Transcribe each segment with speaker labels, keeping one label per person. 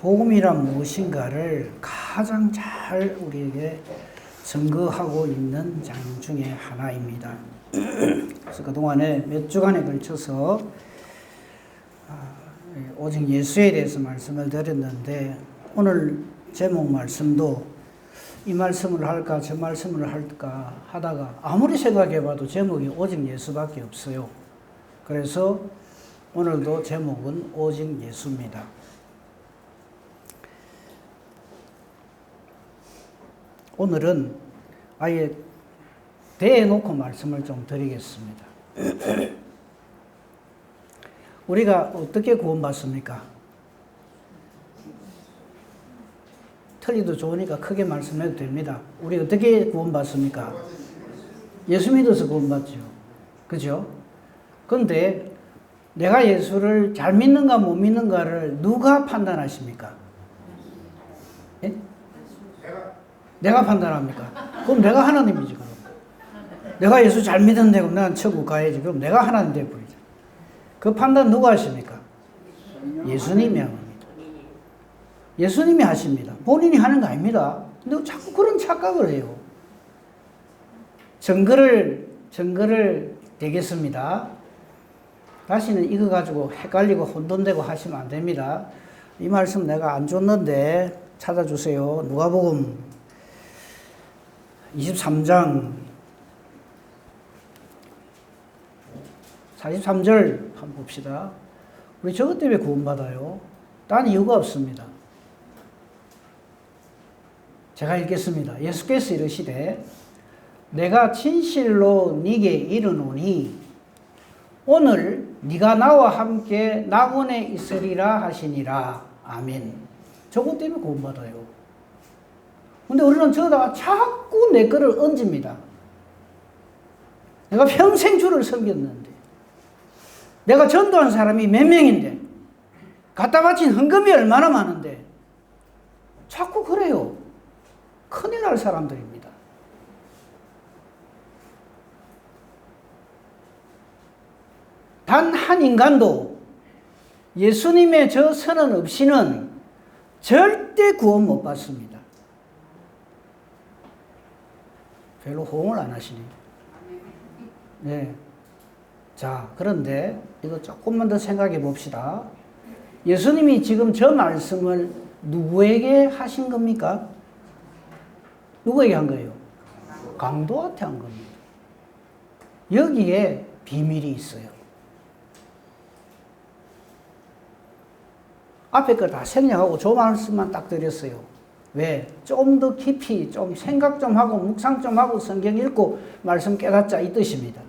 Speaker 1: 복음이란 무엇인가를 가장 잘 우리에게 증거하고 있는 장 중에 하나입니다. 그래서 그동안에 몇 주간에 걸쳐서 오직 예수에 대해서 말씀을 드렸는데, 오늘 제목 말씀도 이 말씀을 할까 저 말씀을 할까 하다가 아무리 생각해봐도 제목이 오직 예수밖에 없어요. 그래서 오늘도 제목은 오직 예수입니다. 오늘은 아예 대놓고 말씀을 좀 드리겠습니다. 우리가 어떻게 구원받습니까? 틀리도 좋으니까 크게 말씀해도 됩니다. 우리 어떻게 구원받습니까? 예수 믿어서 구원받죠. 그죠? 근데 내가 예수를 잘 믿는가 못 믿는가를 누가 판단하십니까? 예? 내가 판단합니까? 그럼 내가 하나님이지. 그럼 내가 예수 잘 믿는데 그럼 난 천국 가야지. 그럼 내가 하나님 되어버리죠. 그 판단 누가 하십니까? 예수님이 합니다. 예수님이 하십니다. 본인이 하는 거 아닙니다. 근데 자꾸 그런 착각을 해요. 증거를 대겠습니다. 다시는 이거 가지고 헷갈리고 혼돈되고 하시면 안 됩니다. 이 말씀 내가 안 줬는데 찾아주세요. 누가복음 23장 43절 한번 봅시다. 우리 저것 때문에 구원받아요. 딴 이유가 없습니다. 제가 읽겠습니다. 예수께서 이르시되 내가 진실로 네게 이르노니 오늘 네가 나와 함께 낙원에 있으리라 하시니라. 아멘. 저것 때문에 구원받아요. 근데 우리는 저다가 자꾸 내 거를 얹습니다. 내가 평생 주를 섬겼는데, 내가 전도한 사람이 몇 명인데, 갖다 바친 헌금이 얼마나 많은데, 자꾸 그래요. 큰일 날 사람들입니다. 단 한 인간도 예수님의 저 선언 없이는 절대 구원 못 받습니다. 별로 호응을 안 하시네요. 네. 자, 그런데 이거 조금만 더 생각해 봅시다. 예수님이 지금 저 말씀을 누구에게 하신 겁니까? 누구에게 한 거예요? 강도한테 한 겁니다. 여기에 비밀이 있어요. 앞에 거 다 생략하고 저 말씀만 딱 드렸어요. 왜? 좀 더 깊이 좀 생각 좀 하고 묵상 좀 하고 성경 읽고 말씀 깨닫자 이 뜻입니다.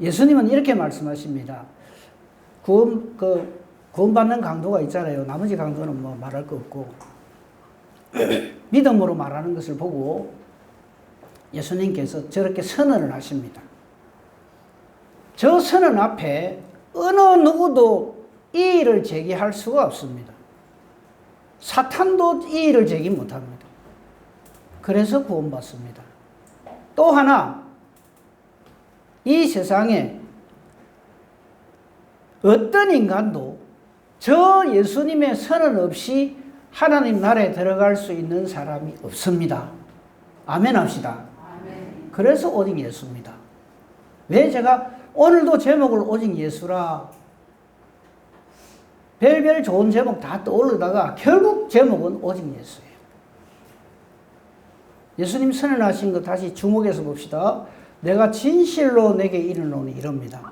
Speaker 1: 예수님은 이렇게 말씀하십니다. 구원받는 강도가 있잖아요. 나머지 강도는 뭐 말할 거 없고 믿음으로 말하는 것을 보고 예수님께서 저렇게 선언을 하십니다. 저 선언 앞에 어느 누구도 이의를 제기할 수가 없습니다. 사탄도 이의를 제기 못합니다. 그래서 구원받습니다. 또 하나, 이 세상에 어떤 인간도 저 예수님의 선언 없이 하나님 나라에 들어갈 수 있는 사람이 없습니다. 아멘 합시다. 아멘. 그래서 오직 예수입니다. 왜 제가 오늘도 제목을 오직 예수라, 별별 좋은 제목 다 떠오르다가 결국 제목은 오직 예수예요. 예수님 선언하신 거 다시 주목해서 봅시다. 내가 진실로 내게 이르노니 이럽니다.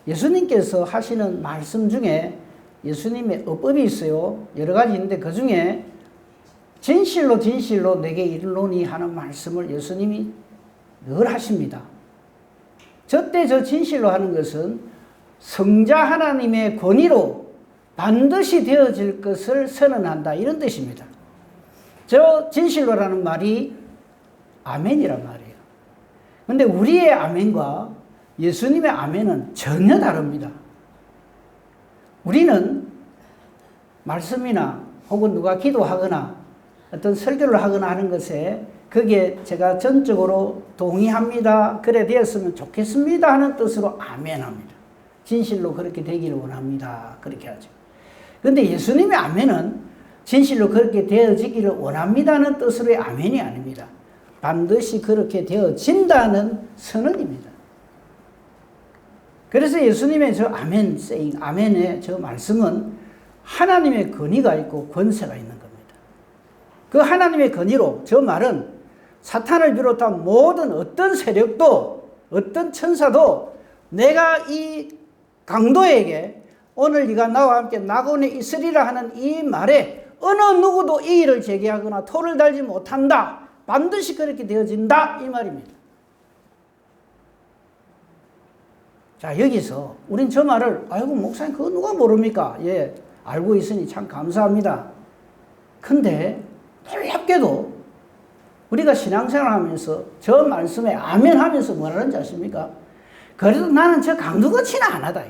Speaker 1: 예수님께서 하시는 말씀 중에 예수님의 어법이 있어요. 여러 가지 있는데 그 중에 진실로 내게 이르노니 하는 말씀을 예수님이 늘 하십니다. 저때 저 진실로 하는 것은 성자 하나님의 권위로 반드시 되어질 것을 선언한다 이런 뜻입니다. 저 진실로라는 말이 아멘이란 말이에요. 그런데 우리의 아멘과 예수님의 아멘은 전혀 다릅니다. 우리는 말씀이나 혹은 누가 기도하거나 어떤 설교를 하거나 하는 것에 거기에 제가 전적으로 동의합니다. 그래 되었으면 좋겠습니다 하는 뜻으로 아멘합니다. 진실로 그렇게 되기를 원합니다. 그렇게 하죠. 근데 예수님의 아멘은 진실로 그렇게 되어지기를 원합니다는 뜻으로의 아멘이 아닙니다. 반드시 그렇게 되어진다는 선언입니다. 그래서 예수님의 저 아멘 세잉, 아멘의 저 말씀은 하나님의 권위가 있고 권세가 있는 겁니다. 그 하나님의 권위로 저 말은 사탄을 비롯한 모든 어떤 세력도 어떤 천사도 내가 이 강도에게 오늘 네가 나와 함께 낙원에 있으리라 하는 이 말에 어느 누구도 이의를 제기하거나 토를 달지 못한다. 반드시 그렇게 되어진다. 이 말입니다. 자, 여기서 우린 저 말을 아이고 목사님 그거 누가 모릅니까? 예, 알고 있으니 참 감사합니다. 근데 놀랍게도 우리가 신앙생활 하면서 저 말씀에 아멘 하면서 뭐라는지 아십니까? 그래도 나는 저 강도같이는 안 하다.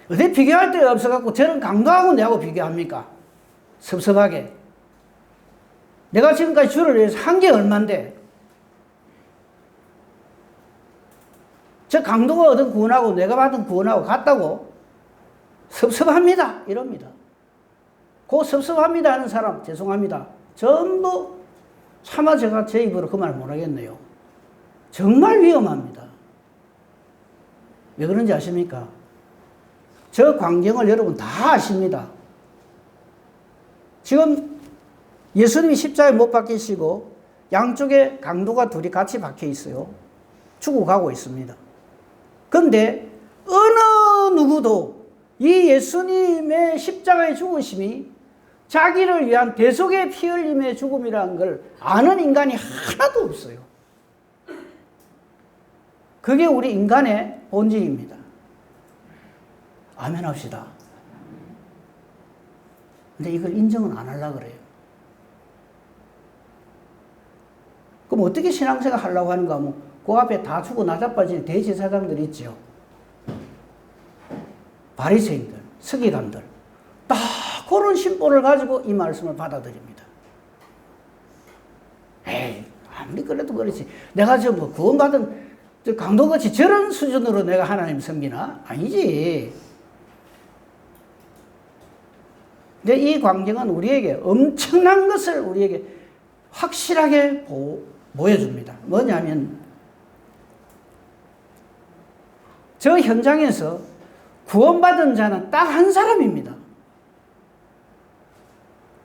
Speaker 1: 어디 비교할 데가 없어갖고 저런 강도하고 내하고 비교합니까? 섭섭하게. 내가 지금까지 주를 위해서 한 게 얼만데 저 강도가 얻은 구원하고 내가 받은 구원하고 같다고? 섭섭합니다. 이럽니다. 그 섭섭합니다 하는 사람 죄송합니다. 전부 차마 제가 제 입으로 그 말 못하겠네요. 정말 위험합니다. 왜 그런지 아십니까? 저 광경을 여러분 다 아십니다. 지금 예수님이 십자가에 못 박히시고 양쪽에 강도가 둘이 같이 박혀 있어요. 죽어가고 있습니다. 그런데 어느 누구도 이 예수님의 십자가의 죽으심이 자기를 위한 대속의 피 흘림의 죽음이라는 걸 아는 인간이 하나도 없어요. 그게 우리 인간의 본질입니다. 아멘 합시다. 근데 이걸 인정은 안 하려고 그래요. 그럼 어떻게 신앙생활 하려고 하는가 하면 그 앞에 다 죽고 나자빠진 대제사장들 있죠. 바리새인들, 서기관들 다 그런 신분을 가지고 이 말씀을 받아들입니다. 에이, 아무리 그래도 그렇지. 내가 저 뭐 구원받은 저 강도같이 저런 수준으로 내가 하나님 섬기나? 아니지. 근데 이 광경은 우리에게 엄청난 것을 우리에게 확실하게 보여줍니다. 뭐냐면 저 현장에서 구원받은 자는 딱 한 사람입니다.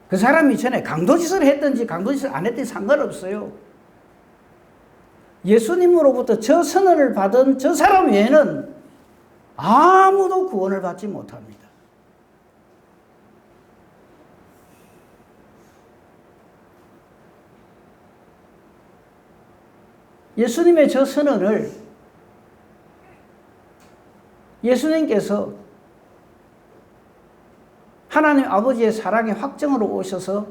Speaker 1: 그 사람이 전에 강도짓을 했든지 강도짓을 안 했든지 상관없어요. 예수님으로부터 저 선언을 받은 저 사람 외에는 아무도 구원을 받지 못합니다. 예수님의 저 선언을 예수님께서 하나님 아버지의 사랑의 확정으로 오셔서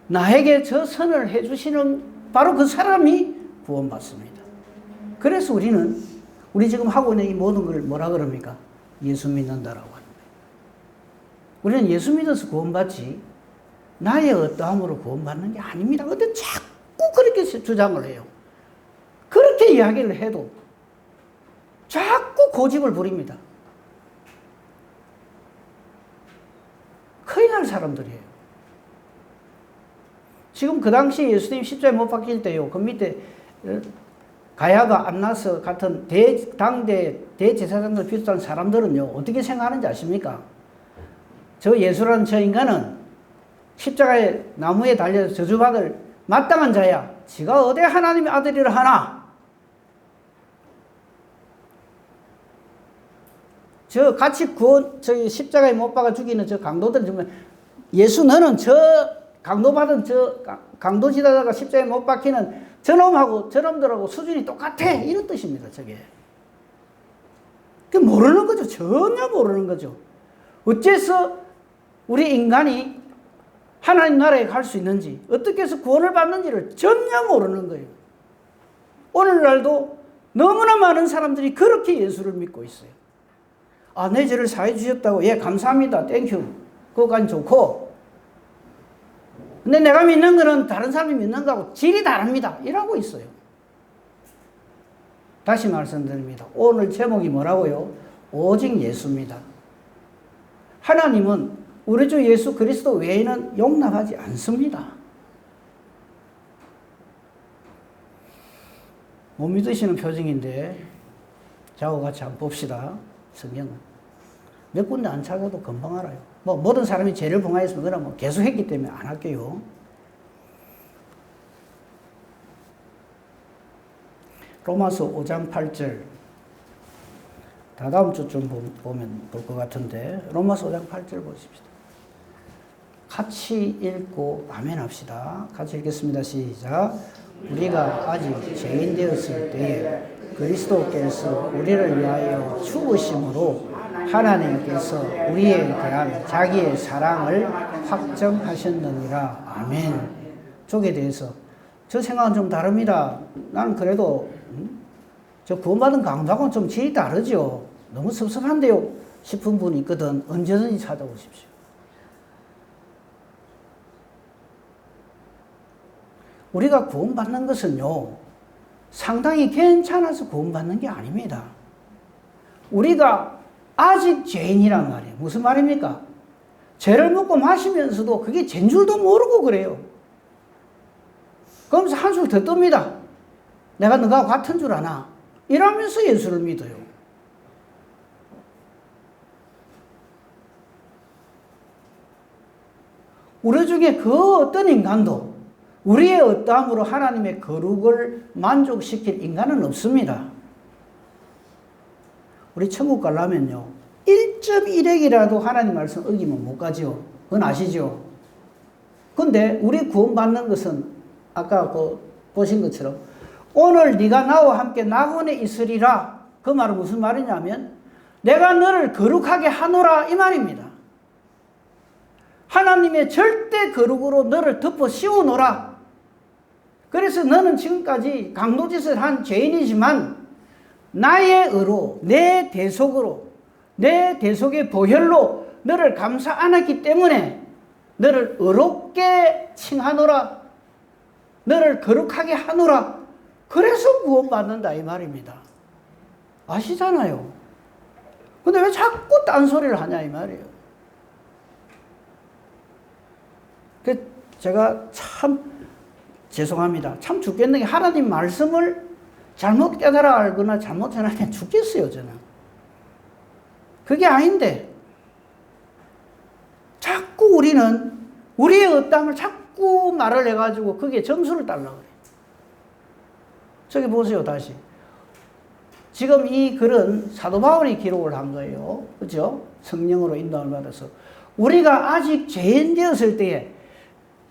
Speaker 1: 나에게 저 선언을 해주시는 바로 그 사람이 구원받습니다. 그래서 우리 지금 하고 있는 이 모든 걸 뭐라 그럽니까? 예수 믿는다라고 하는 거예요. 우리는 예수 믿어서 구원받지 나의 어떠함으로 구원받는 게 아닙니다. 근데 자꾸 그렇게 주장을 해요. 그렇게 이야기를 해도 자꾸 고집을 부립니다. 큰일 날 사람들이에요. 지금 그 당시 예수님 십자가에 못 박힐 때요. 그 밑에 가야바, 안나스 같은 당대 대제사장들 비슷한 사람들은요. 어떻게 생각하는지 아십니까? 저 예수라는 저 인간은 십자가에 나무에 달려서 저주받을 마땅한 자야. 지가 어디 하나님의 아들이라 하나? 저 같이 저기 십자가에 못 박아 죽이는 저 강도들 정말 예수 너는 저 강도받은 저 강도지다가 십자가에 못 박히는 저놈하고 저놈들하고 수준이 똑같아 이런 뜻입니다. 저게 모르는 거죠. 전혀 모르는 거죠. 어째서 우리 인간이 하나님 나라에 갈 수 있는지 어떻게 해서 구원을 받는지를 전혀 모르는 거예요. 오늘날도 너무나 많은 사람들이 그렇게 예수를 믿고 있어요. 아, 내 죄를 사해 주셨다고. 예, 감사합니다. 땡큐. 그거까지 좋고. 근데 내가 믿는 거는 다른 사람이 믿는 거하고 질이 다릅니다. 이러고 있어요. 다시 말씀드립니다. 오늘 제목이 뭐라고요? 오직 예수입니다. 하나님은 우리 주 예수 그리스도 외에는 용납하지 않습니다. 못 믿으시는 표정인데 저하고 같이 한번 봅시다. 성경은 몇 군데 안 찾아도 금방 알아요. 뭐 모든 사람이 죄를 범하였으면 그러나 뭐 계속 했기 때문에 안 할게요. 로마서 5장 8절 다다음 주쯤 보면 볼 것 같은데 로마서 5장 8절 보십시다. 같이 읽고 아멘 합시다. 같이 읽겠습니다. 시작. 우리가 아직 죄인 되었을 때에 그리스도께서 우리를 위하여 죽으심으로 하나님께서 우리에 대한 자기의 사랑을 확정하셨느니라. 아멘. 쪽에 대해서 저 생각은 좀 다릅니다. 나는 그래도 저 구원받은 강도하고는 좀 질이 다르죠. 너무 섭섭한데요 싶은 분이 있거든. 언제든지 찾아오십시오. 우리가 구원받는 것은요, 상당히 괜찮아서 구원받는 게 아닙니다. 우리가 아직 죄인이란 말이에요. 무슨 말입니까? 죄를 먹고 마시면서도 그게 죄인 줄도 모르고 그래요. 그러면서 한술 더 뜹니다. 내가 너가 같은 줄 아나? 이러면서 예수를 믿어요. 우리 중에 그 어떤 인간도 우리의 어떠함으로 하나님의 거룩을 만족시킬 인간은 없습니다. 우리 천국 가려면요 1.1핵이라도 하나님 말씀 어기면 못 가죠. 그건 아시죠? 근데 우리 구원받는 것은 아까 보신 것처럼 오늘 네가 나와 함께 낙원에 있으리라. 그 말은 무슨 말이냐면 내가 너를 거룩하게 하노라 이 말입니다. 하나님의 절대 거룩으로 너를 덮어 씌워놓으라. 그래서 너는 지금까지 강도짓을 한 죄인이지만 나의 의로 내 대속으로 내 대속의 보혈로 너를 감싸 안았기 때문에 너를 의롭게 칭하노라. 너를 거룩하게 하노라. 그래서 구원받는다 이 말입니다. 아시잖아요. 근데 왜 자꾸 딴소리를 하냐 이 말이에요. 제가 참 죄송합니다. 참 죽겠는 게 하나님 말씀을 잘못 깨달아 알거나 잘못 전하면 죽겠어요 저는. 그게 아닌데 자꾸 우리는 우리의 어떠함을 자꾸 말을 해가지고 그게 점수를 달라고 그래요. 저기 보세요 다시. 지금 이 글은 사도 바울이 기록을 한 거예요. 그렇죠? 성령으로 인도함을 받아서. 우리가 아직 죄인 되었을 때에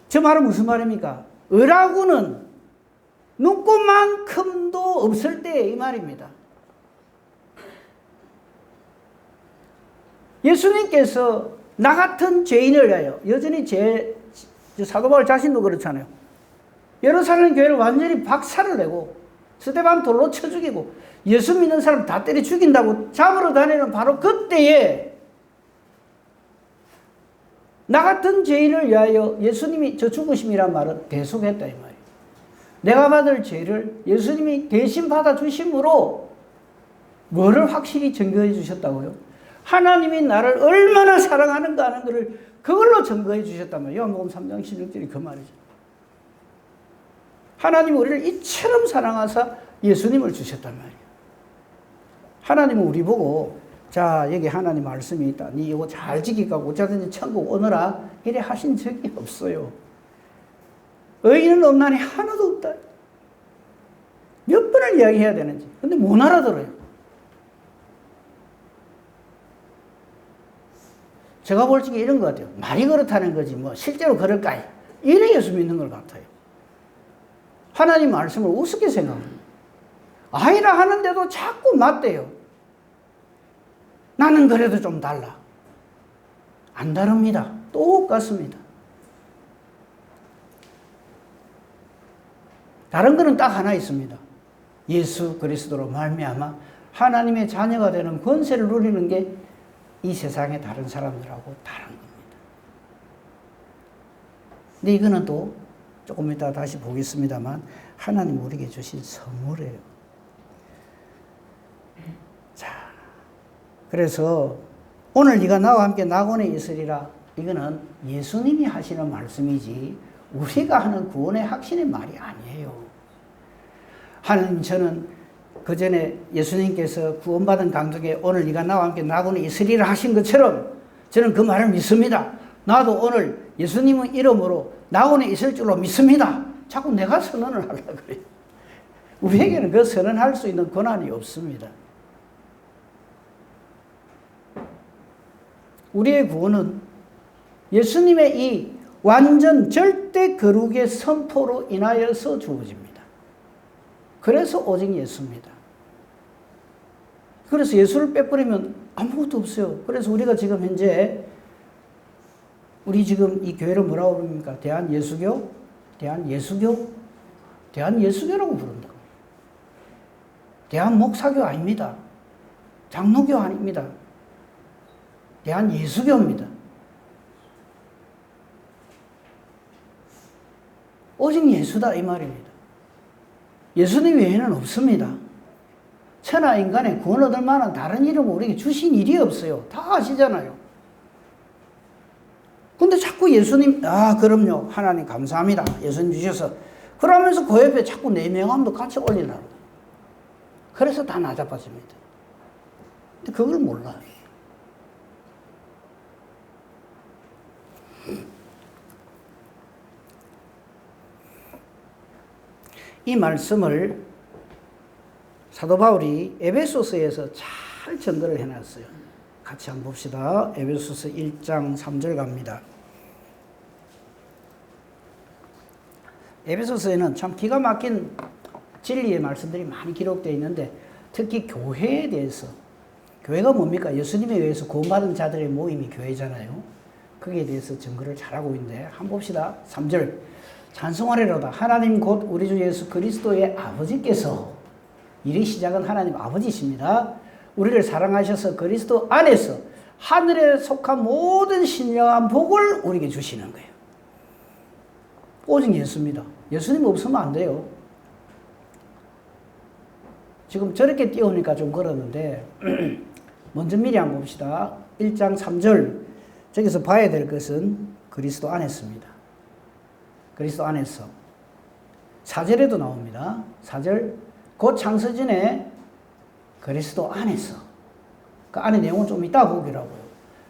Speaker 1: 저 말은 무슨 말입니까? 의라고는 눈꽃만큼도 없을 때 이 말입니다. 예수님께서 나 같은 죄인을 위하여 여전히 사도 바울 자신도 그렇잖아요. 예루살렘 교회를 완전히 박살을 내고 스데반 돌로 쳐 죽이고 예수 믿는 사람 다 때려 죽인다고 잡으러 다니는 바로 그때에 나 같은 죄인을 위하여 예수님이 저 죽으심이란 말은 대속했다 이 말이에요. 내가 받을 죄를 예수님이 대신 받아주심으로 뭐를 확실히 증거해 주셨다고요? 하나님이 나를 얼마나 사랑하는가 하는 것을 그걸로 증거해 주셨단 말이에요. 요한복음 3장 16절이 그 말이죠. 하나님이 우리를 이처럼 사랑하사 예수님을 주셨단 말이에요. 하나님은 우리 보고 자 여기 하나님 말씀이 있다. 니 이거 잘 지키고 어쩌든지 천국 오너라 이래 하신 적이 없어요. 의인은 없나니 하나도 없다. 몇 번을 이야기해야 되는지. 근데 못 알아들어요. 제가 볼 적에 이런 것 같아요. 말이 그렇다는 거지 뭐 실제로 그럴까요? 이래 예수 믿는 것 같아요. 하나님 말씀을 우습게 생각합니다. 아니라 하는데도 자꾸 맞대요. 나는 그래도 좀 달라. 안 다릅니다. 똑같습니다. 다른 거는 딱 하나 있습니다. 예수 그리스도로 말미암아 하나님의 자녀가 되는 권세를 누리는 게 이 세상의 다른 사람들하고 다른 겁니다. 근데 이거는 또 조금 이따 다시 보겠습니다만 하나님 우리에게 주신 선물이에요. 자, 그래서 오늘 네가 나와 함께 낙원에 있으리라. 이거는 예수님이 하시는 말씀이지 우리가 하는 구원의 확신의 말이 아니에요. 하나님, 저는 그 전에 예수님께서 구원받은 강족에 오늘 네가 나와 함께 낙원에 있으리라 하신 것처럼 저는 그 말을 믿습니다. 나도 오늘 예수님의 이름으로 낙원에 있을 줄로 믿습니다. 자꾸 내가 선언을 하려고 그래요. 우리에게는 그 선언할 수 있는 권한이 없습니다. 우리의 구원은 예수님의 이 완전 절대 거룩의 선포로 인하여서 주어집니다. 그래서 오직 예수입니다. 그래서 예수를 빼버리면 아무것도 없어요. 그래서 우리가 지금 현재 우리 지금 이 교회를 뭐라고 부릅니까? 대한예수교? 대한예수교? 대한예수교라고 부른다. 대한목사교 아닙니다. 장로교 아닙니다. 대한예수교입니다. 오직 예수다 이 말입니다. 예수님 외에는 없습니다. 천하 인간의 구원 얻을 만한 다른 이름을 우리에게 주신 일이 없어요. 다 아시잖아요. 근데 자꾸 예수님, 그럼요. 하나님 감사합니다. 예수님 주셔서. 그러면서 그 옆에 자꾸 내 명함도 같이 올리려고. 그래서 다 나자빠집니다. 근데 그걸 몰라요. 이 말씀을 사도 바울이 에베소서에서 잘 전달을 해놨어요. 같이 한번 봅시다. 에베소서 1장 3절 갑니다. 에베소서에는 참 기가 막힌 진리의 말씀들이 많이 기록되어 있는데 특히 교회에 대해서, 교회가 뭡니까? 예수님에 의해서 구원받은 자들의 모임이 교회잖아요. 거기에 대해서 증거를 잘하고 있는데 한번 봅시다. 3절 찬송하리로다. 하나님 곧 우리 주 예수 그리스도의 아버지께서, 일의 시작은 하나님 아버지십니다. 우리를 사랑하셔서 그리스도 안에서 하늘에 속한 모든 신령한 복을 우리에게 주시는 거예요. 오직 예수입니다. 예수님 없으면 안 돼요. 지금 저렇게 띄우니까 좀 그러는데 먼저 미리 한번 봅시다. 1장 3절 저기서 봐야 될 것은 그리스도 안에서입니다. 그리스도 안에서. 4절에도 나옵니다. 4절 곧 창세전에 그리스도 안에서. 그 안에 내용은 좀 이따 보기라고요.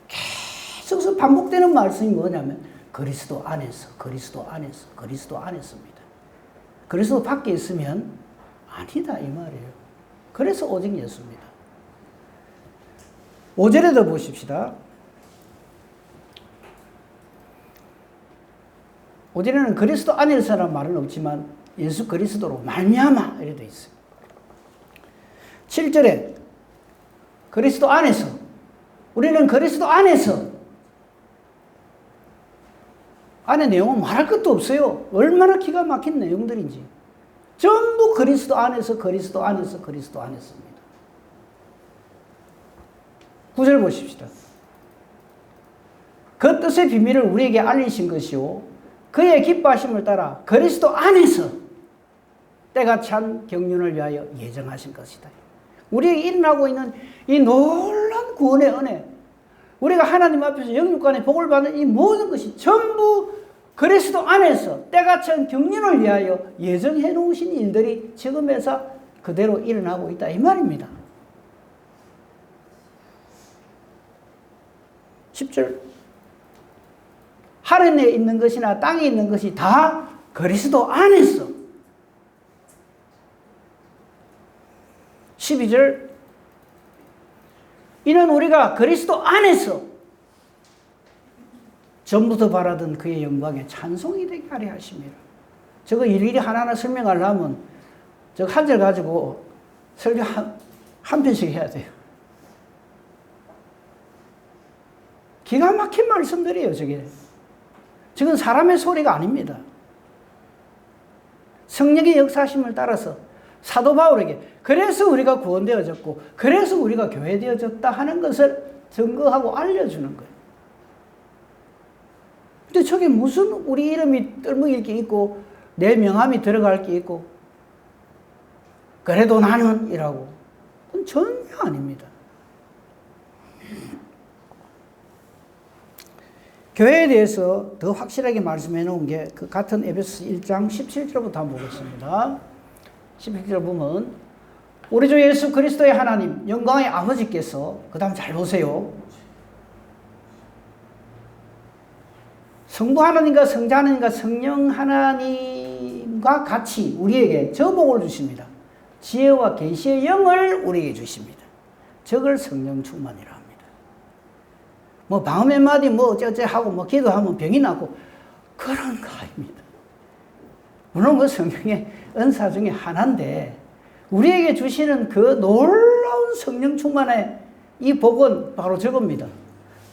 Speaker 1: 계속 반복되는 말씀이 뭐냐면 그리스도 안에서, 그리스도 안에서, 그리스도 안에서입니다. 그리스도 밖에 있으면 아니다 이 말이에요. 그래서 오직 예수입니다. 5절에도 보십시다. 5절에는 그리스도 안에서라는 말은 없지만 예수 그리스도로 말미암아 이렇게 되어 있어요. 7절에 그리스도 안에서, 우리는 그리스도 안에서. 안에 내용은 말할 것도 없어요. 얼마나 기가 막힌 내용들인지. 전부 그리스도 안에서, 그리스도 안에서, 그리스도 안에서입니다. 9절 보십시다. 그 뜻의 비밀을 우리에게 알리신 것이요 그의 기뻐하심을 따라 그리스도 안에서 때가 찬 경륜을 위하여 예정하신 것이다. 우리에게 일어나고 있는 이 놀라운 구원의 은혜, 우리가 하나님 앞에서 영육간의 복을 받는 이 모든 것이 전부 그리스도 안에서 때가 찬 경륜을 위하여 예정해 놓으신 일들이 지금에서 그대로 일어나고 있다 이 말입니다. 10절 하늘에 있는 것이나 땅에 있는 것이 다 그리스도 안에서. 12절 이는 우리가 그리스도 안에서 전부터 바라던 그의 영광에 찬송이 되게 하려 하심이라. 저거 일일이 하나하나 설명하려면 저거 한 절 가지고 설교 한 편씩 해야 돼요. 기가 막힌 말씀들이에요 저게. 저건 사람의 소리가 아닙니다. 성령의 역사심을 따라서 사도 바울에게 그래서 우리가 구원되어졌고 그래서 우리가 교회되어졌다 하는 것을 증거하고 알려주는 거예요. 근데 저게 무슨 우리 이름이 떨먹일 게 있고 내 명함이 들어갈 게 있고 그래도 나는 이라고 그건 전혀 아닙니다. 교회에 대해서 더 확실하게 말씀해 놓은 게 그 같은 에베소 1장 17절부터 한번 보겠습니다. 17절 보면 우리 주 예수 그리스도의 하나님 영광의 아버지께서, 그 다음 잘 보세요. 성부 하나님과 성자 하나님과 성령 하나님과 같이 우리에게 저 복을 주십니다. 지혜와 계시의 영을 우리에게 주십니다. 저걸 성령 충만이라 합니다. 뭐 마음의 마디 뭐 어쩌저 하고 뭐 기도하면 병이 나고 그런 거 아닙니다. 물론 그 성령의 은사 중에 하나인데 우리에게 주시는 그 놀라운 성령 충만의 이 복은 바로 저겁니다.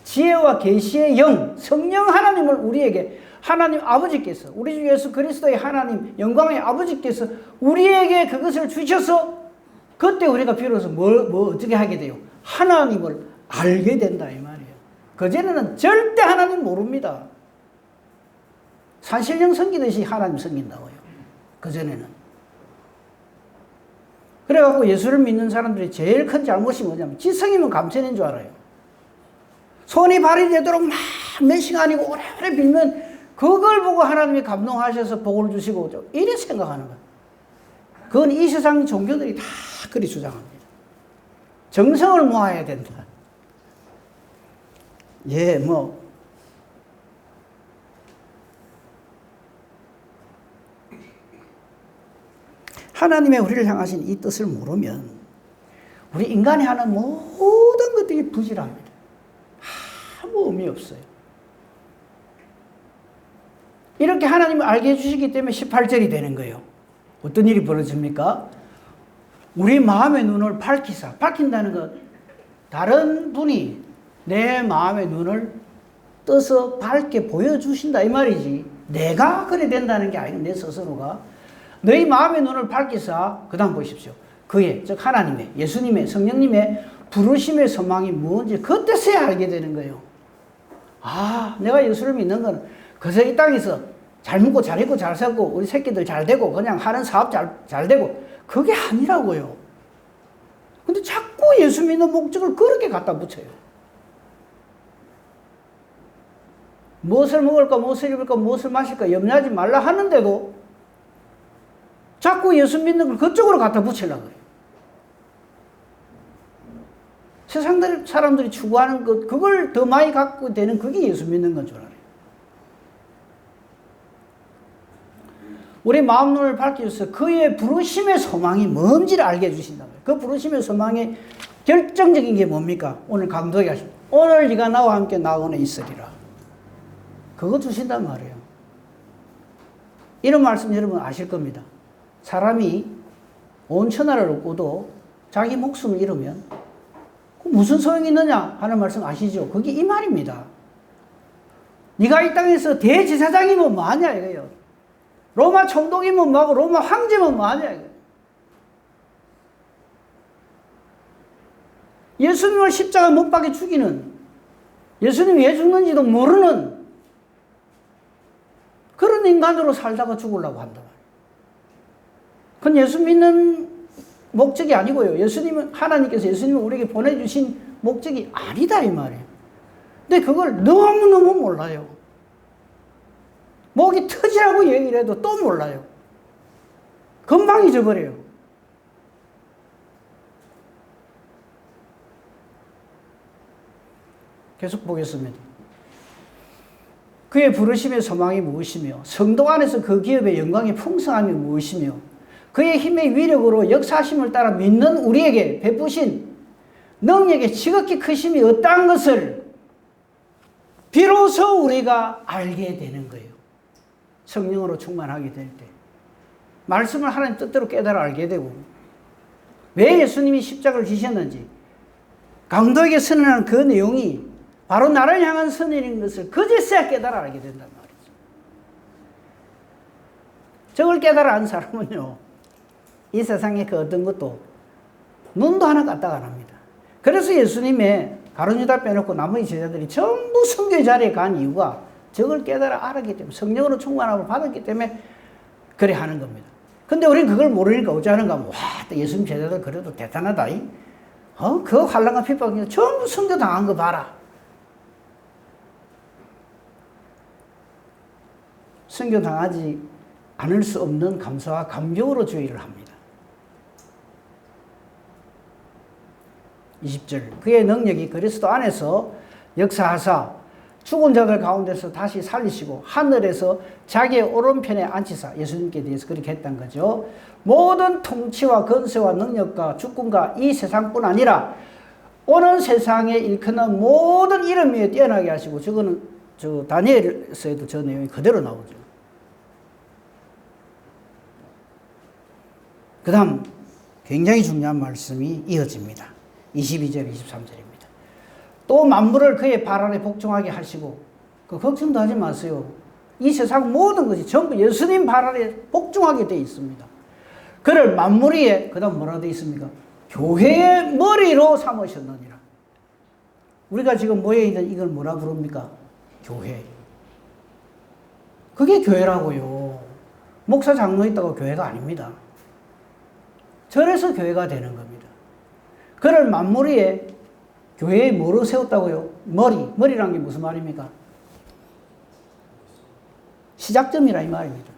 Speaker 1: 지혜와 계시의 영, 성령 하나님을 우리에게 하나님 아버지께서, 우리 주 예수 그리스도의 하나님 영광의 아버지께서 우리에게 그것을 주셔서 그때 우리가 비로소 뭐 어떻게 하게 돼요? 하나님을 알게 된다 이 말이에요. 그전에는 절대 하나님 모릅니다. 산신령 섬기듯이 하나님 섬긴다고요. 그전에는. 그래갖고 예수를 믿는 사람들이 제일 큰 잘못이 뭐냐면 지성이면 감천인 줄 알아요. 손이 발이 되도록 막 몇 시간이고 오래오래 빌면 그걸 보고 하나님이 감동하셔서 복을 주시고 이래 생각하는 거예요. 그건 이 세상 종교들이 다 그리 주장합니다. 정성을 모아야 된다. 예, 뭐 하나님의 우리를 향하신 이 뜻을 모르면 우리 인간이 하는 모든 것들이 부질합니다. 아무 의미 없어요. 이렇게 하나님을 알게 해주시기 때문에 18절이 되는 거예요. 어떤 일이 벌어집니까? 우리 마음의 눈을 밝힌다는 것, 다른 분이 내 마음의 눈을 떠서 밝게 보여주신다 이 말이지, 내가 그래 된다는 게 아니고 내 스스로가 너희 마음의 눈을 밝히사, 그 다음 보십시오. 그의, 즉 하나님의, 예수님의, 성령님의 부르심의 소망이 뭔지 그때서야 알게 되는 거예요. 아, 내가 예수를 믿는 건 그래서 이 땅에서 잘 먹고 잘 입고 잘 살고 우리 새끼들 잘 되고 그냥 하는 사업 잘 되고 그게 아니라고요. 근데 자꾸 예수 믿는 목적을 그렇게 갖다 붙여요. 무엇을 먹을까, 무엇을 입을까, 무엇을 마실까 염려하지 말라 하는데도 자꾸 예수 믿는 걸 그쪽으로 갖다 붙이려고 그래요. 세상 사람들이 추구하는 것, 그걸 더 많이 갖고 되는 그게 예수 믿는 건 줄 알아요. 우리 마음 눈을 밝혀줘서 그의 부르심의 소망이 뭔지를 알게 해주신다고요. 그 부르심의 소망의 결정적인 게 뭡니까? 오늘 강도에게 하신 오늘 네가 나와 함께 나오는 있으리라. 그거 주신단 말이에요. 이런 말씀 여러분 아실 겁니다. 사람이 온 천하를 얻고도 자기 목숨을 잃으면 무슨 소용이 있느냐 하는 말씀 아시죠? 그게 이 말입니다. 네가 이 땅에서 대제사장이면 뭐하냐 이거예요. 로마 총독이면 뭐하고 로마 황제면 뭐하냐 이거예요. 예수님을 십자가 못 박혀 죽이는, 예수님이 왜 죽는지도 모르는 그런 인간으로 살다가 죽으려고 한다. 그건 예수 믿는 목적이 아니고요. 예수님은, 하나님께서 예수님을 우리에게 보내주신 목적이 아니다 이 말이에요. 근데 그걸 너무너무 몰라요. 목이 터지라고 얘기를 해도 또 몰라요. 금방 잊어버려요. 계속 보겠습니다. 그의 부르심의 소망이 무엇이며 성도 안에서 그 기업의 영광의 풍성함이 무엇이며 그의 힘의 위력으로 역사심을 따라 믿는 우리에게 베푸신 능력의 지극히 크심이 어떠한 것을 비로소 우리가 알게 되는 거예요. 성령으로 충만하게 될 때. 말씀을 하나님 뜻대로 깨달아 알게 되고 왜 예수님이 십자가를 지셨는지 강도에게 선언한 그 내용이 바로 나를 향한 선언인 것을 그제서야 깨달아 알게 된단 말이죠. 저걸 깨달아 안 사람은요, 이 세상의 그 어떤 것도 눈도 하나 까딱 안 합니다. 그래서 예수님의 가룟유다 빼놓고 나머지 제자들이 전부 성교의 자리에 간 이유가 저걸 깨달아 알았기 때문에, 성령으로 충만함을 받았기 때문에 그래 하는 겁니다. 근데 우리는 그걸 모르니까 어찌 하는가 하면, 와, 또 예수님 제자들 그래도 대단하다. 그 환난과 핍박 전부 선교 당한 거 봐라. 선교 당하지 않을 수 없는 감사와 감격으로 주의를 합니다. 20절 그의 능력이 그리스도 안에서 역사하사 죽은 자들 가운데서 다시 살리시고 하늘에서 자기의 오른편에 앉히사 예수님께 대해서 그렇게 했던 거죠. 모든 통치와 권세와 능력과 주권과 이 세상뿐 아니라 오는 세상에 일컫는 모든 이름 위에 뛰어나게 하시고 저거는 다니엘서에도 저 내용이 그대로 나오죠. 그 다음 굉장히 중요한 말씀이 이어집니다. 22절 23절입니다. 또 만물을 그의 발 아래 복종하게 하시고 걱정도 하지 마세요. 이 세상 모든 것이 전부 예수님 발 아래 복종하게 되어 있습니다. 그를 만물 위에 그 다음 뭐라 되어 있습니까? 교회의 머리로 삼으셨느니라. 우리가 지금 모여있는 이걸 뭐라 부릅니까? 교회. 그게 교회라고요. 목사 장로 있다고 교회가 아닙니다. 저래서 교회가 되는 겁니다. 그를 만물 위에 교회에 뭐로 세웠다고요? 머리란 게 무슨 말입니까? 시작점이라 이 말입니다.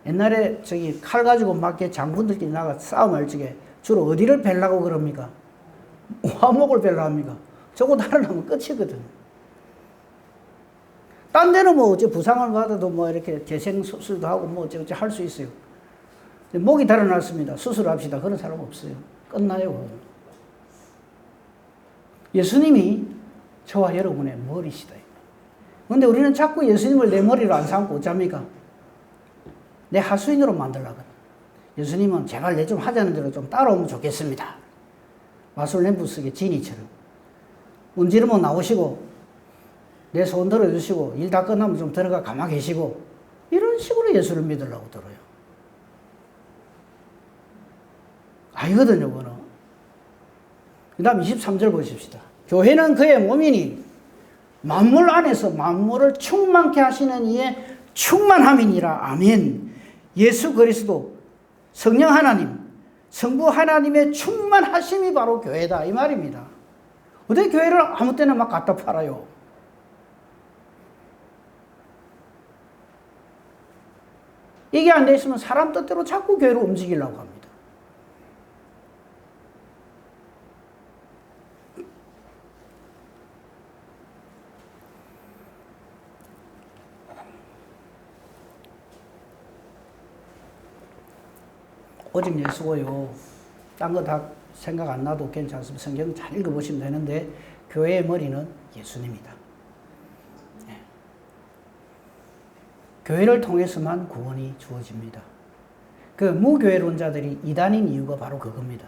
Speaker 1: 옛날에 칼 가지고 막 장군들끼리 나가 싸움할 적에 주로 어디를 벨라고 그럽니까? 화목을 벨라 합니까? 저거 달아나면 끝이거든. 딴 데는 뭐 어째 부상을 받아도 뭐 이렇게 재생 수술도 하고 뭐 어째 할 수 있어요. 목이 달아났습니다. 수술합시다. 그런 사람 없어요. 끝나요. 예수님이 저와 여러분의 머리시다. 그런데 우리는 자꾸 예수님을 내 머리로 안 삼고 어쩝니까? 내 하수인으로 만들려거든. 예수님은 제발 내 좀 하자는 대로 좀 따라오면 좋겠습니다. 마술램프스의 지니처럼. 문지르면 나오시고 내 손 들어주시고 일 다 끝나면 좀 들어가 가만 계시고 이런 식으로 예수를 믿으려고 들어요. 아니거든요, 그거는. 그 다음 23절 보십시다. 교회는 그의 몸이니 만물 안에서 만물을 충만케 하시는 이의 충만함이니라. 아멘. 예수 그리스도 성령 하나님, 성부 하나님의 충만하심이 바로 교회다 이 말입니다. 어떻게 교회를 아무 때나 막 갖다 팔아요? 이게 안 돼 있으면 사람 뜻대로 자꾸 교회를 움직이려고 합니다. 오직 예수고요. 딴 거 다 생각 안 나도 괜찮습니다. 성경 잘 읽어보시면 되는데 교회의 머리는 예수님이다. 네. 교회를 통해서만 구원이 주어집니다. 그 무교회론자들이 이단인 이유가 바로 그겁니다.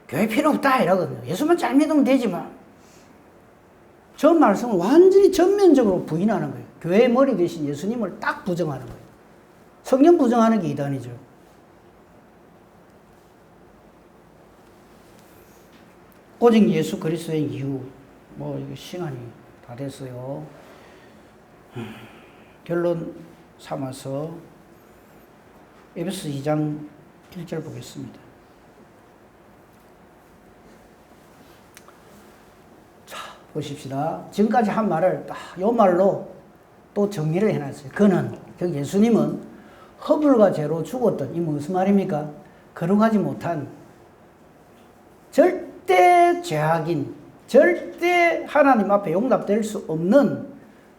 Speaker 1: 교회 필요 없다 이러거든요. 예수만 잘 믿으면 되지만. 저 말씀을 완전히 전면적으로 부인하는 거예요. 교회의 머리 대신 예수님을 딱 부정하는 거예요. 성경 부정하는 게 이단이죠. 오직 예수 그리스도의 이유. 이거 시간이 다 됐어요. 결론 삼아서 에베소 2장 1절 보겠습니다. 자, 보십시다. 지금까지 한 말을 이 말로 또 정리를 해놨어요. 예수님은 허물과 죄로 죽었던, 이 무슨 말입니까? 거룩하지 못한 절대 죄악인, 절대 하나님 앞에 용납될 수 없는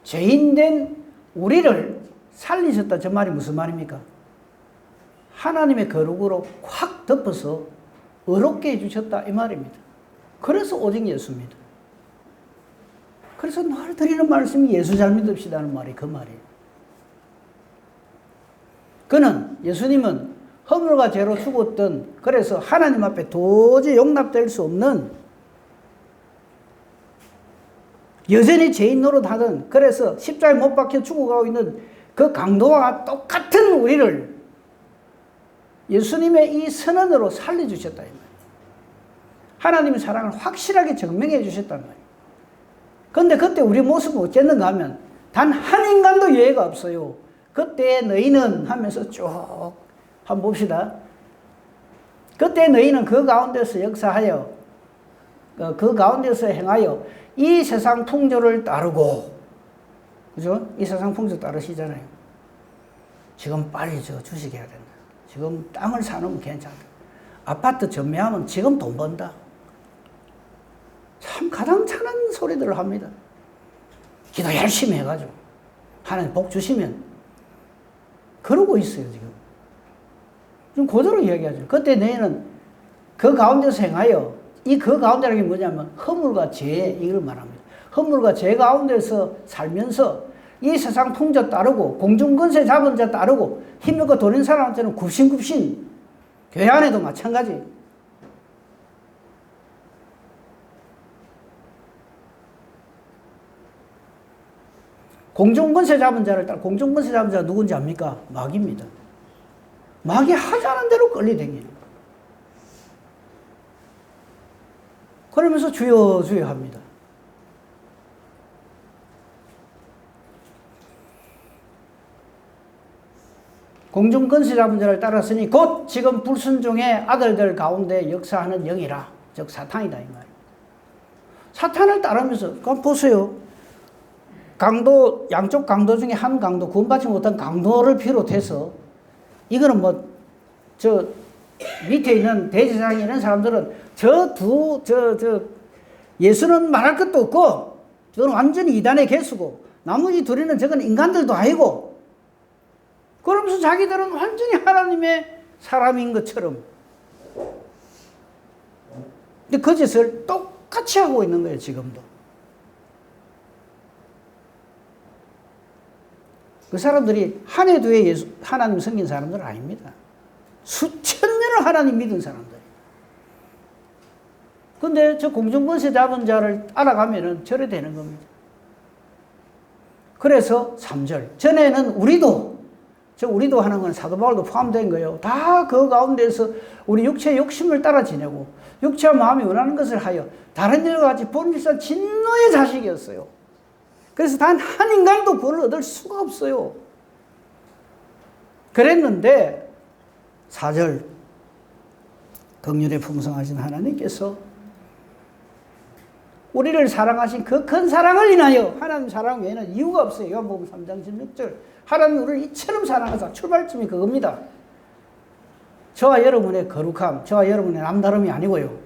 Speaker 1: 죄인된 우리를 살리셨다. 저 말이 무슨 말입니까? 하나님의 거룩으로 확 덮어서 의롭게 해주셨다 이 말입니다. 그래서 오직 예수입니다. 그래서 늘 드리는 말씀이 예수 잘 믿읍시다는 말이 그 말이에요. 예수님은 허물과 죄로 죽었던, 그래서 하나님 앞에 도저히 용납될 수 없는, 여전히 죄인 노릇하던, 그래서 십자가에 못 박혀 죽어가고 있는 그 강도와 똑같은 우리를 예수님의 이 선언으로 살려주셨다 이 말이에요. 하나님의 사랑을 확실하게 증명해 주셨단 말이에요. 그런데 그때 우리 모습은 어쨌는가 하면 단 한 인간도 예외가 없어요. 그때 너희는 하면서 쭉 한번 봅시다. 그때 너희는 그 가운데서 역사하여 그 가운데서 행하여 이 세상 풍조를 따르고, 그죠? 이 세상 풍조 따르시잖아요. 지금 빨리 저 주식해야 된다. 지금 땅을 사놓으면 괜찮다. 아파트 전매하면 지금 돈 번다. 참 가당찮은 소리들을 합니다. 기도 열심히 해가지고 하나님 복 주시면 그러고 있어요. 지금 그대로 이야기하죠. 그때 너희는 그 가운데서 행하여, 이 그 가운데라는 게 뭐냐면 허물과 죄, 이걸 말합니다. 허물과 죄 가운데서 살면서 이 세상 풍조 따르고 공중권세 잡은 자 따르고 힘있고 돈 있는 사람한테는 굽신굽신, 교회 안에도 마찬가지. 공중권세 잡은 자를 따라, 공중권세 잡은 자가 누군지 압니까? 마귀입니다. 마귀 하자는 대로 끌리댕기는 거예요. 그러면서 주여 주여 합니다. 공중권세 잡은 자를 따랐으니 곧 지금 불순종의 아들들 가운데 역사하는 영이라, 즉 사탄이다 이 말이에요. 사탄을 따르면서, 그럼 보세요. 강도, 양쪽 강도 중에 한 강도, 구원받지 못한 강도를 비롯해서, 이거는 저 밑에 있는 대제사장이 이런 사람들은 예수는 말할 것도 없고, 저는 완전히 이단의 개수고, 나머지 둘이는 저건 인간들도 아니고, 그러면서 자기들은 완전히 하나님의 사람인 것처럼. 근데 그 짓을 똑같이 하고 있는 거예요, 지금도. 그 사람들이 한 해 두 해 하나님 섬긴 사람들은 아닙니다. 수천 년을 하나님 믿은 사람들. 근데 저 공중권세 잡은 자를 알아가면은 저래 되는 겁니다. 그래서 3절. 전에는 우리도 하는 건 사도 바울도 포함된 거예요. 다 그 가운데서 우리 육체의 욕심을 따라 지내고, 육체와 마음이 원하는 것을 하여 다른 일과 같이 본질상 진노의 자식이었어요. 그래서 단 한 인간도 구원을 얻을 수가 없어요. 그랬는데 4절, 긍휼에 풍성하신 하나님께서 우리를 사랑하신 그 큰 사랑을 인하여, 하나님 사랑 외에는 이유가 없어요. 요한복음 3장 16절. 하나님이 우리를 이처럼 사랑하사, 출발점이 그겁니다. 저와 여러분의 거룩함, 저와 여러분의 남다름이 아니고요.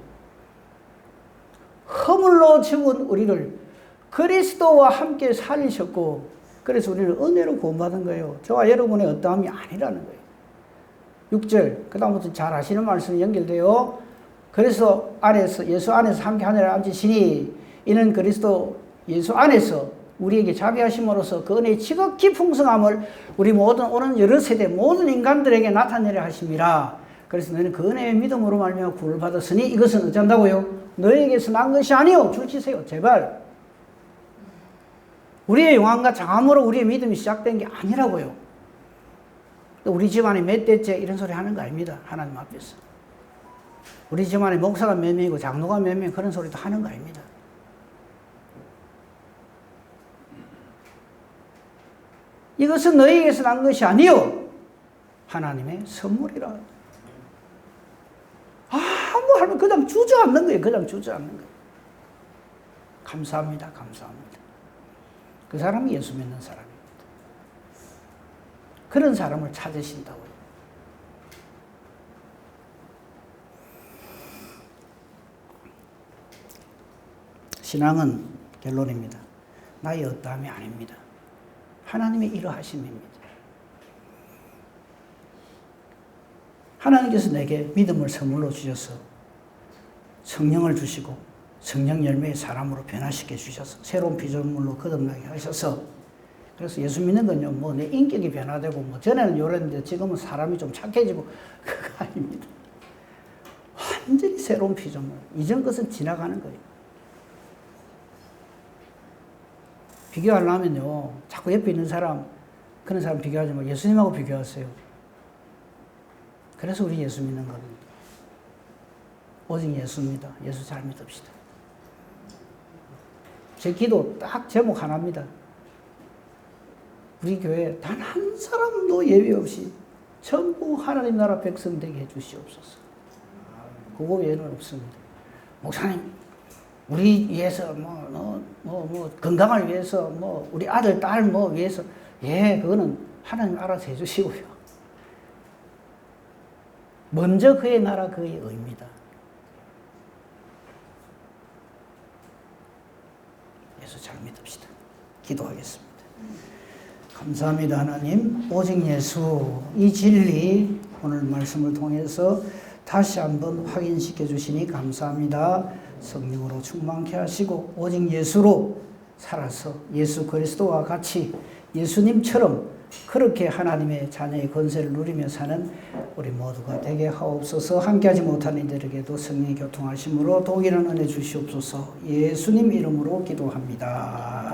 Speaker 1: 허물로 죽은 우리를 그리스도와 함께 살리셨고, 그래서 우리를 은혜로 구원받은 거예요. 저와 여러분의 어떠함이 아니라는 거예요. 6절, 그 다음부터 잘 아시는 말씀이 연결돼요. 그래서 예수 안에서 함께 하늘에 앉으시니, 이는 그리스도 예수 안에서 우리에게 자비하심으로써 그 은혜의 지극히 풍성함을 우리 모든 오는 여러 세대 모든 인간들에게 나타내려 하심이라. 그래서 너희는 그 은혜의 믿음으로 말미암아 구원을 받았으니 이것은 어쩐다고요? 너희에게서 난 것이 아니요. 줄치세요. 제발. 우리의 용함과 장함으로 우리의 믿음이 시작된 게 아니라고요. 우리 집안에 몇 대째 이런 소리 하는 거 아닙니다. 하나님 앞에서. 우리 집안에 목사가 몇 명이고 장로가 몇 명, 그런 소리도 하는 거 아닙니다. 이것은 너희에게서 난 것이 아니요 하나님의 선물이라. 뭐 하면 그냥 주저앉는 거예요. 그냥 주저앉는 거예요. 감사합니다. 감사합니다. 그 사람이 예수 믿는 사람입니다. 그런 사람을 찾으신다고요. 신앙은 결론입니다. 나의 어떠함이 아닙니다. 하나님의 이러하심입니다. 하나님께서 내게 믿음을 선물로 주셔서 성령을 주시고 성령 열매의 사람으로 변화시켜 주셔서 새로운 피조물로 거듭나게 하셔서, 그래서 예수 믿는 건요, 뭐 내 인격이 변화되고, 뭐 전에는 요랬는데 지금은 사람이 좀 착해지고, 그거 아닙니다. 완전히 새로운 피조물. 이전 것은 지나가는 거예요. 비교하려면요, 자꾸 옆에 있는 사람, 그런 사람 비교하지 말고 예수님하고 비교하세요. 그래서 우리 예수 믿는 겁니다. 오직 예수입니다. 예수 잘 믿읍시다. 제 기도 딱 제목 하나입니다. 우리 교회 단 한 사람도 예외 없이 전부 하나님 나라 백성 되게 해주시옵소서. 그거 외에는 없습니다. 목사님, 우리 위해서 건강을 위해서 우리 아들 딸 위해서 그거는 하나님 알아서 해주시고요. 먼저 그의 나라 그의 의입니다. 예수 잘 믿읍시다. 기도하겠습니다. 감사합니다. 하나님, 오직 예수 이 진리 오늘 말씀을 통해서 다시 한번 확인시켜 주시니 감사합니다. 성령으로 충만케 하시고 오직 예수로 살아서 예수 그리스도와 같이 예수님처럼 그렇게 하나님의 자녀의 권세를 누리며 사는 우리 모두가 되게 하옵소서. 함께하지 못하는 이들에게도 성령의 교통하심으로 동일한 은혜 주시옵소서. 예수님 이름으로 기도합니다.